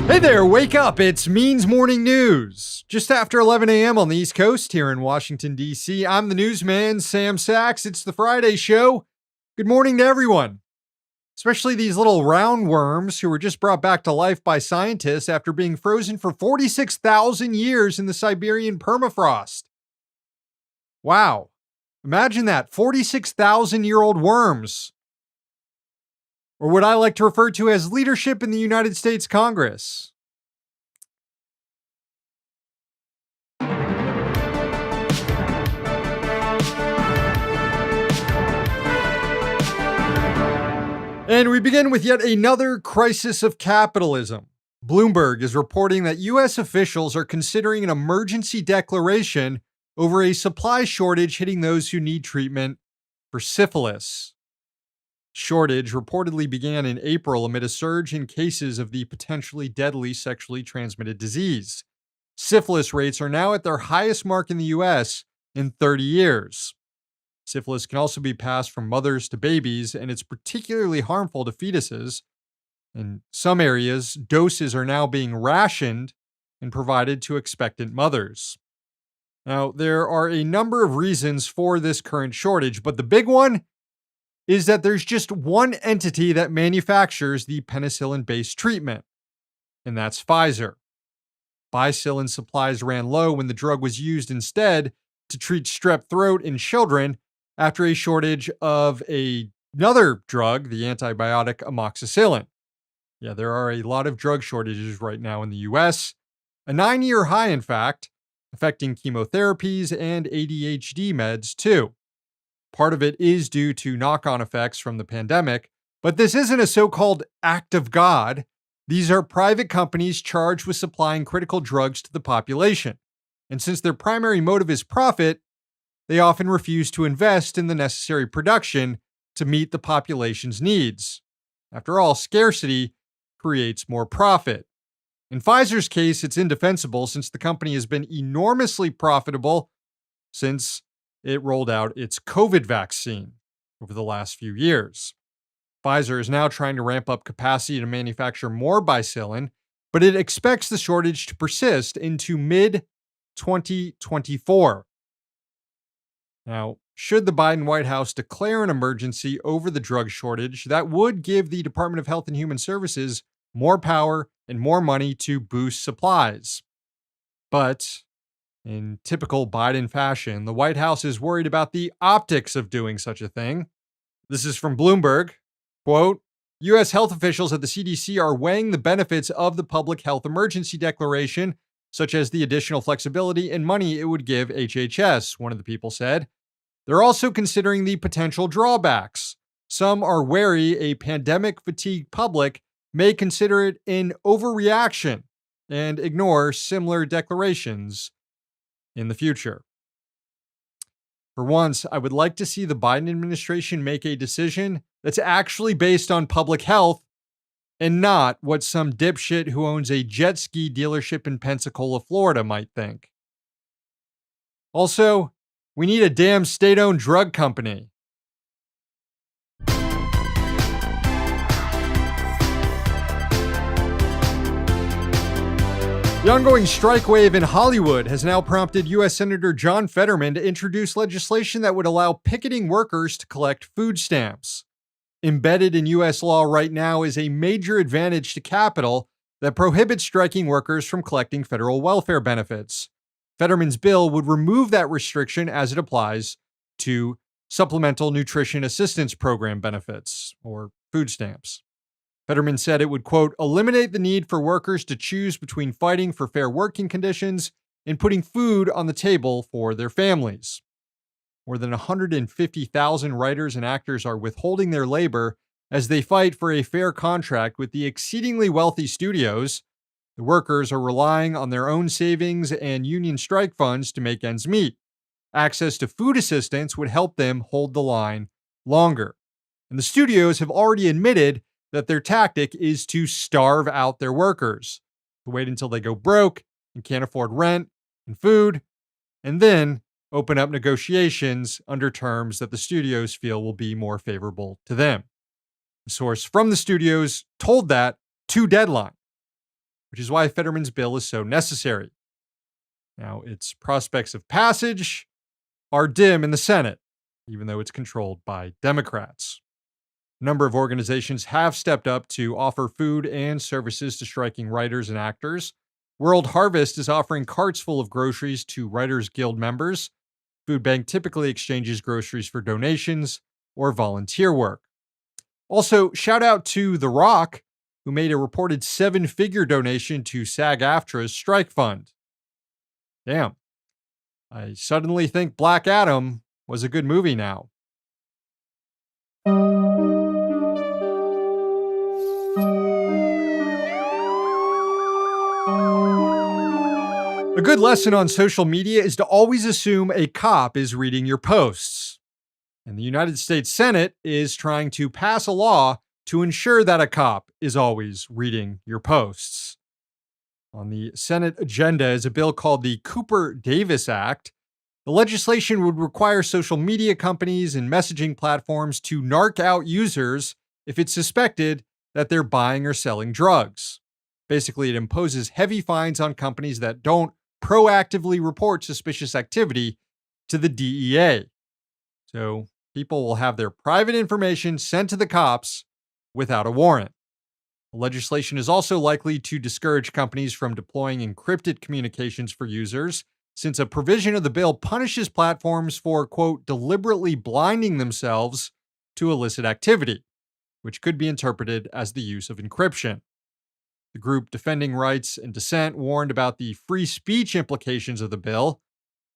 Hey there, wake up. It's Means Morning News. Just after 11 a.m. on the East Coast here in Washington, D.C., I'm the newsman, Sam Sachs. It's the Friday show. Good morning to everyone, especially these little roundworms who were just brought back to life by scientists after being frozen for 46,000 years in the Siberian permafrost. Wow. Imagine that, 46,000-year-old worms. Or what I like to refer to as leadership in the United States Congress. And we begin with yet another crisis of capitalism. Bloomberg is reporting that U.S. officials are considering an emergency declaration over a supply shortage hitting those who need treatment for syphilis. Shortage reportedly began in April amid a surge in cases of the potentially deadly sexually transmitted disease. Syphilis rates are now at their highest mark in the U.S. in 30 years. Syphilis can also be passed from mothers to babies, and it's particularly harmful to fetuses. In some areas, doses are now being rationed and provided to expectant mothers. Now, there are a number of reasons for this current shortage, but the big one is that there's just one entity that manufactures the penicillin-based treatment, and that's Pfizer. Bicillin supplies ran low when the drug was used instead to treat strep throat in children after a shortage of another drug, the antibiotic amoxicillin. Yeah, there are a lot of drug shortages right now in the US, a 9-year high, in fact, affecting chemotherapies and ADHD meds too. Part of it is due to knock-on effects from the pandemic, but this isn't a so-called act of God. These are private companies charged with supplying critical drugs to the population. And since their primary motive is profit, they often refuse to invest in the necessary production to meet the population's needs. After all, scarcity creates more profit. In Pfizer's case, it's indefensible since the company has been enormously profitable since it rolled out its COVID vaccine over the last few years. Pfizer is now trying to ramp up capacity to manufacture more Bicillin, but it expects the shortage to persist into mid-2024. Now, should the Biden White House declare an emergency over the drug shortage, that would give the Department of Health and Human Services more power and more money to boost supplies. But in typical Biden fashion, the White House is worried about the optics of doing such a thing. This is from Bloomberg. Quote, U.S. health officials at the CDC are weighing the benefits of the public health emergency declaration, such as the additional flexibility and money it would give HHS, one of the people said. They're also considering the potential drawbacks. Some are wary a pandemic-fatigued public may consider it an overreaction and ignore similar declarations in the future. For once, I would like to see the Biden administration make a decision that's actually based on public health and not what some dipshit who owns a jet ski dealership in Pensacola, Florida might think. Also, we need a damn state-owned drug company. The ongoing strike wave in Hollywood has now prompted U.S. Senator John Fetterman to introduce legislation that would allow picketing workers to collect food stamps. Embedded in U.S. law right now is a major advantage to capital that prohibits striking workers from collecting federal welfare benefits. Fetterman's bill would remove that restriction as it applies to Supplemental Nutrition Assistance Program benefits, or food stamps. Fetterman said it would, quote, eliminate the need for workers to choose between fighting for fair working conditions and putting food on the table for their families. More than 150,000 writers and actors are withholding their labor as they fight for a fair contract with the exceedingly wealthy studios. The workers are relying on their own savings and union strike funds to make ends meet. Access to food assistance would help them hold the line longer. And the studios have already admitted that their tactic is to starve out their workers, to wait until they go broke and can't afford rent and food, and then open up negotiations under terms that the studios feel will be more favorable to them. A source from the studios told that to Deadline. which is why Fetterman's bill is so necessary. Now, its prospects of passage are dim in the Senate, even though it's controlled by Democrats. A number of organizations have stepped up to offer food and services to striking writers and actors. World Harvest is offering carts full of groceries to Writers Guild members. Food Bank typically exchanges groceries for donations or volunteer work. Also, shout out to The Rock, who made a reported 7-figure donation to SAG-AFTRA's strike fund. Damn. I suddenly think Black Adam was a good movie now. A good lesson on social media is to always assume a cop is reading your posts. And the United States Senate is trying to pass a law to ensure that a cop is always reading your posts. On the Senate agenda is a bill called the Cooper-Davis Act. The legislation would require social media companies and messaging platforms to narc out users if it's suspected that they're buying or selling drugs. Basically, it imposes heavy fines on companies that don't proactively report suspicious activity to the DEA. So people will have their private information sent to the cops without a warrant. The legislation is also likely to discourage companies from deploying encrypted communications for users, since a provision of the bill punishes platforms for, quote, deliberately blinding themselves to illicit activity, which could be interpreted as the use of encryption. The group Defending Rights and Dissent warned about the free speech implications of the bill.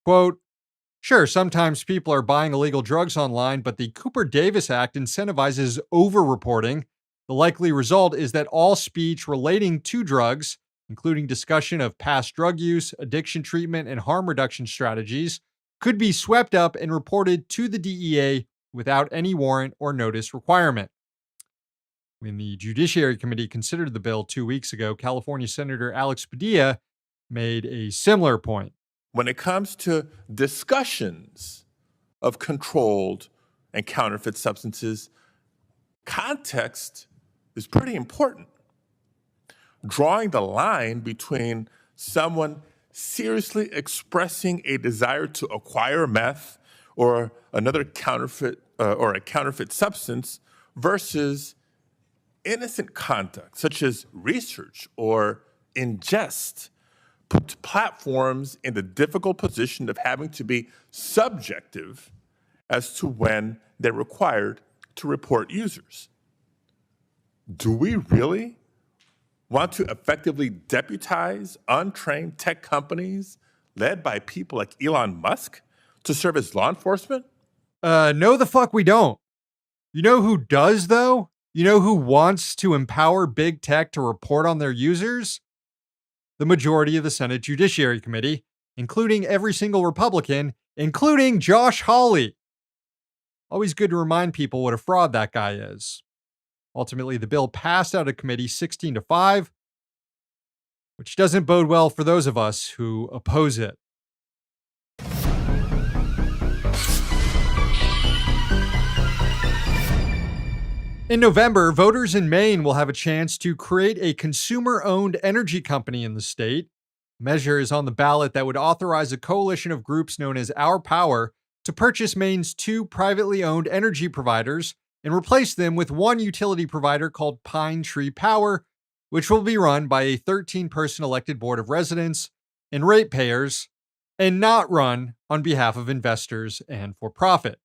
Quote, sure, sometimes people are buying illegal drugs online, but the Cooper-Davis Act incentivizes over-reporting. The likely result is that all speech relating to drugs, including discussion of past drug use, addiction treatment, and harm reduction strategies, could be swept up and reported to the DEA without any warrant or notice requirement. When the Judiciary Committee considered the bill 2 weeks ago, California Senator Alex Padilla made a similar point. When it comes to discussions of controlled and counterfeit substances, context is pretty important. Drawing the line between someone seriously expressing a desire to acquire meth or another counterfeit or a counterfeit substance versus innocent conduct, such as research or ingest, put platforms in the difficult position of having to be subjective as to when they're required to report users. Do we really want to effectively deputize untrained tech companies led by people like Elon Musk to serve as law enforcement? No, the fuck we don't. You know who does, though? You know who wants to empower big tech to report on their users? The majority of the Senate Judiciary Committee, including every single Republican, including Josh Hawley. Always good to remind people what a fraud that guy is. Ultimately, the bill passed out of committee 16-5, which doesn't bode well for those of us who oppose it. In November, voters in Maine will have a chance to create a consumer-owned energy company in the state. A measure is on the ballot that would authorize a coalition of groups known as Our Power to purchase Maine's 2 privately owned energy providers and replace them with one utility provider called Pine Tree Power, which will be run by a 13-person elected board of residents and ratepayers, and not run on behalf of investors and for profit.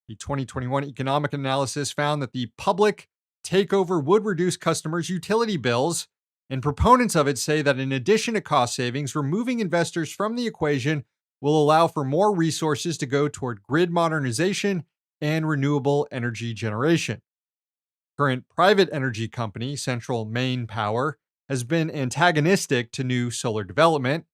The 2021 economic analysis found that the public takeover would reduce customers' utility bills, and proponents of it say that in addition to cost savings, removing investors from the equation will allow for more resources to go toward grid modernization and renewable energy generation. Current private energy company, Central Maine Power, has been antagonistic to new solar development.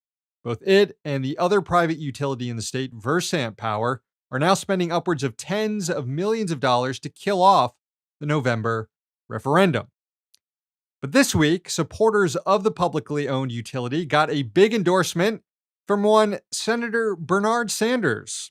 Both it and the other private utility in the state, Versant Power, are now spending upwards of tens of millions of dollars to kill off the November referendum. But this week, supporters of the publicly owned utility got a big endorsement from one Senator Bernard Sanders.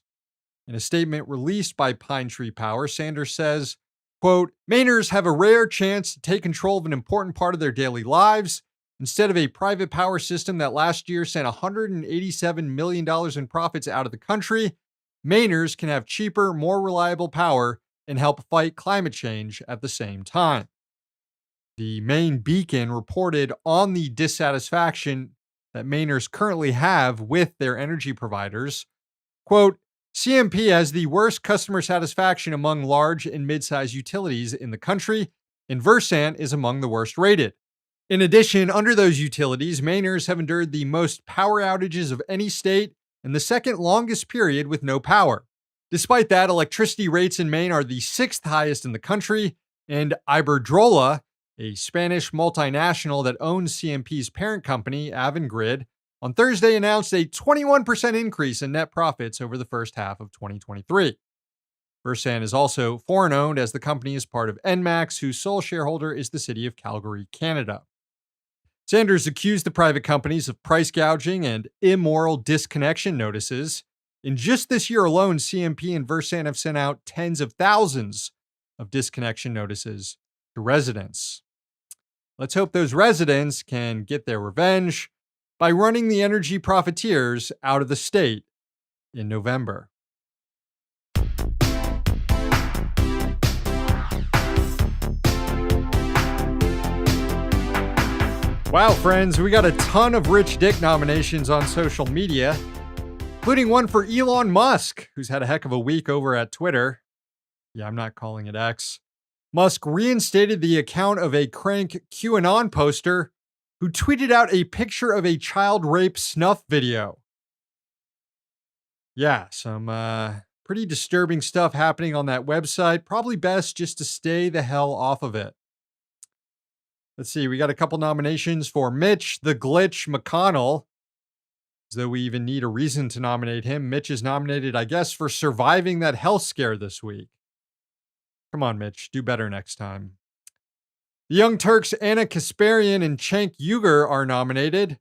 In a statement released by Pine Tree Power, Sanders says, quote, Mainers have a rare chance to take control of an important part of their daily lives Instead of a private power system that last year sent $187 million in profits out of the country, Mainers can have cheaper, more reliable power and help fight climate change at the same time. The Maine Beacon reported on the dissatisfaction that Mainers currently have with their energy providers. Quote, CMP has the worst customer satisfaction among large and mid-sized utilities in the country, and Versant is among the worst rated. In addition, under those utilities, Mainers have endured the most power outages of any state and the second longest period with no power. Despite that, electricity rates in Maine are the sixth highest in the country, and Iberdrola, a Spanish multinational that owns CMP's parent company, Avangrid, on Thursday announced a 21% increase in net profits over the first half of 2023. Versant is also foreign-owned, as the company is part of Enmax, whose sole shareholder is the city of Calgary, Canada. Sanders accused the private companies of price gouging and immoral disconnection notices. In just this year alone, CMP and Versant have sent out tens of thousands of disconnection notices to residents. Let's hope those residents can get their revenge by running the energy profiteers out of the state in November. Wow, friends, we got a ton of Rich Dick nominations on social media, including one for Elon Musk, who's had a heck of a week over at Twitter. Yeah, I'm not calling it X. Musk reinstated the account of a crank QAnon poster who tweeted out a picture of a child rape snuff video. Yeah, some pretty disturbing stuff happening on that website. Probably best just to stay the hell off of it. Let's see, we got a couple nominations for Mitch the Glitch McConnell. As though we even need a reason to nominate him. Mitch is nominated, I guess, for surviving that health scare this week. Come on, Mitch, do better next time. The Young Turks' Anna Kasparian and Cenk Uygur are nominated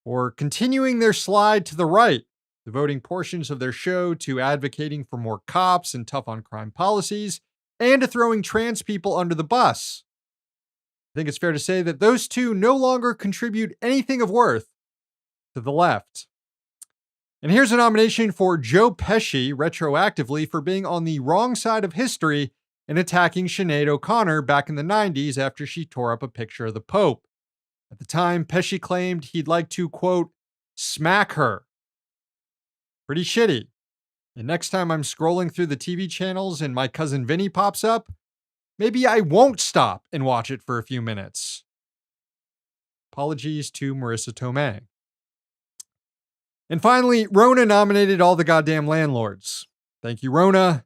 for continuing their slide to the right, devoting portions of their show to advocating for more cops and tough on crime policies, and to throwing trans people under the bus. I think it's fair to say that those two no longer contribute anything of worth to the left. And here's a nomination for Joe Pesci retroactively for being on the wrong side of history and attacking Sinead O'Connor back in the 90s after she tore up a picture of the Pope. At the time, Pesci claimed he'd like to, quote, smack her. Pretty shitty. And next time I'm scrolling through the TV channels and my cousin Vinny pops up, maybe I won't stop and watch it for a few minutes. Apologies to Marissa Tomei. And finally, Rona nominated All the Goddamn Landlords. Thank you, Rona.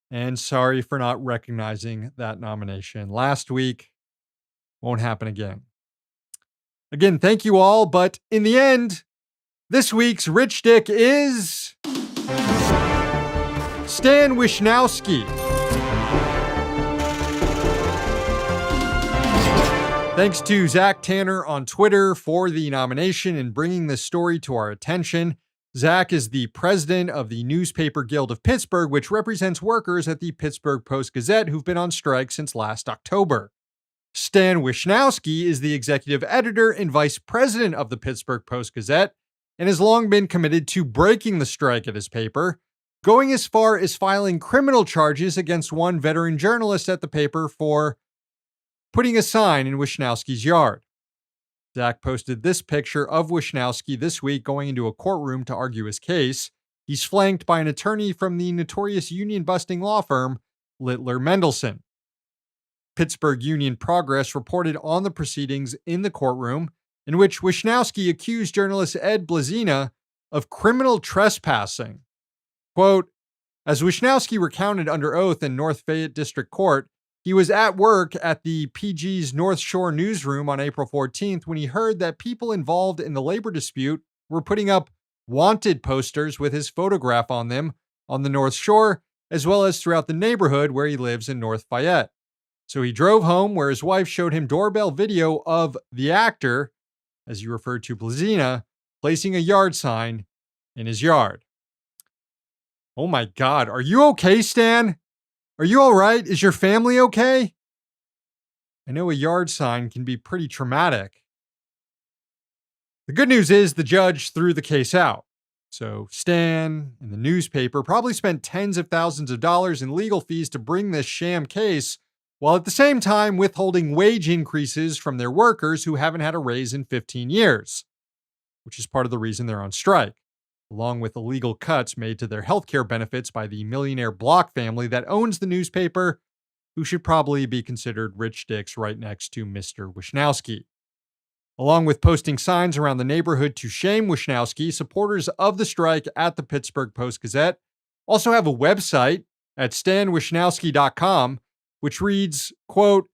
And sorry for not recognizing that nomination last week. Won't happen again. Again, thank you all. But in the end, this week's Rich Dick is Stan Wishnowski. Thanks to Zach Tanner on Twitter for the nomination and bringing this story to our attention. Zach is the president of the Newspaper Guild of Pittsburgh, which represents workers at the Pittsburgh Post-Gazette who've been on strike since last October. Stan Wishnowski is the executive editor and vice president of the Pittsburgh Post-Gazette and has long been committed to breaking the strike at his paper, going as far as filing criminal charges against one veteran journalist at the paper for putting a sign in Wishnowski's yard. Zach posted this picture of Wishnowski this week going into a courtroom to argue his case. He's flanked by an attorney from the notorious union-busting law firm Littler Mendelson. Pittsburgh Union Progress reported on the proceedings in the courtroom, in which Wishnowski accused journalist Ed Blazina of criminal trespassing. Quote, as Wishnowski recounted under oath in North Fayette District Court, he was at work at the PG's North Shore newsroom on April 14th when he heard that people involved in the labor dispute were putting up wanted posters with his photograph on them on the North Shore, as well as throughout the neighborhood where he lives in North Fayette. So he drove home where his wife showed him doorbell video of the actor, as you referred to Blazina, placing a yard sign in his yard. Oh my God, are you okay, Stan? Are you all right? Is your family okay? I know a yard sign can be pretty traumatic. The good news is the judge threw the case out. So Stan and the newspaper probably spent tens of thousands of dollars in legal fees to bring this sham case, while at the same time withholding wage increases from their workers who haven't had a raise in 15 years, which is part of the reason they're on strike, along with illegal cuts made to their healthcare benefits by the millionaire Block family that owns the newspaper, who should probably be considered rich dicks right next to Mr. Wishnowski. Along with posting signs around the neighborhood to shame Wishnowski, supporters of the strike at the Pittsburgh Post-Gazette also have a website at stanwishnowski.com, which reads, quote,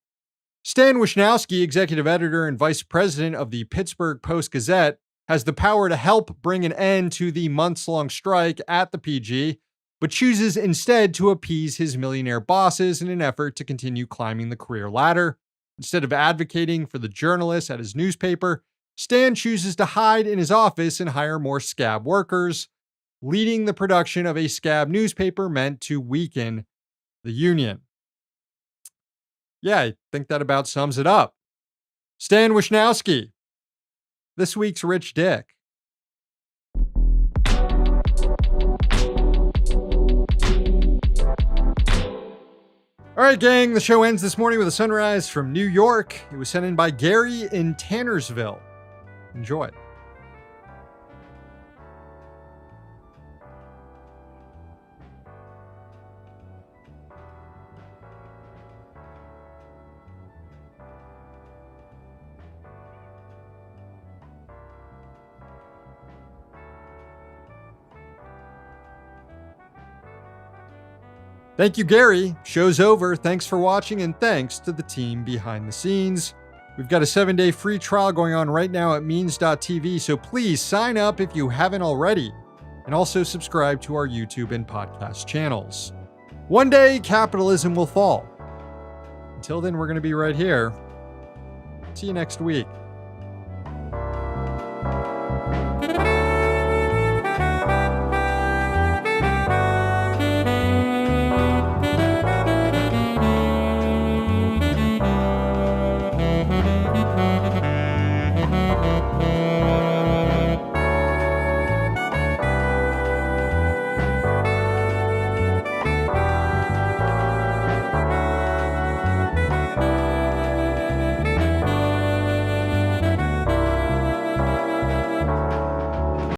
Stan Wishnowski, executive editor and vice president of the Pittsburgh Post-Gazette, has the power to help bring an end to the months-long strike at the PG, but chooses instead to appease his millionaire bosses in an effort to continue climbing the career ladder. Instead of advocating for the journalists at his newspaper, Stan chooses to hide in his office and hire more scab workers, leading the production of a scab newspaper meant to weaken the union. Yeah, I think that about sums it up. Stan Wishnowski, this week's rich dick. All right, gang, the show ends this morning with a sunrise from New York. It was sent in by Gary in Tannersville. Enjoy. Thank you, Gary. Show's over. Thanks for watching, and thanks to the team behind the scenes. We've got a 7-day free trial going on right now at means.tv, so please sign up if you haven't already, and also subscribe to our YouTube and podcast channels. One day, capitalism will fall. Until then, we're going to be right here. See you next week.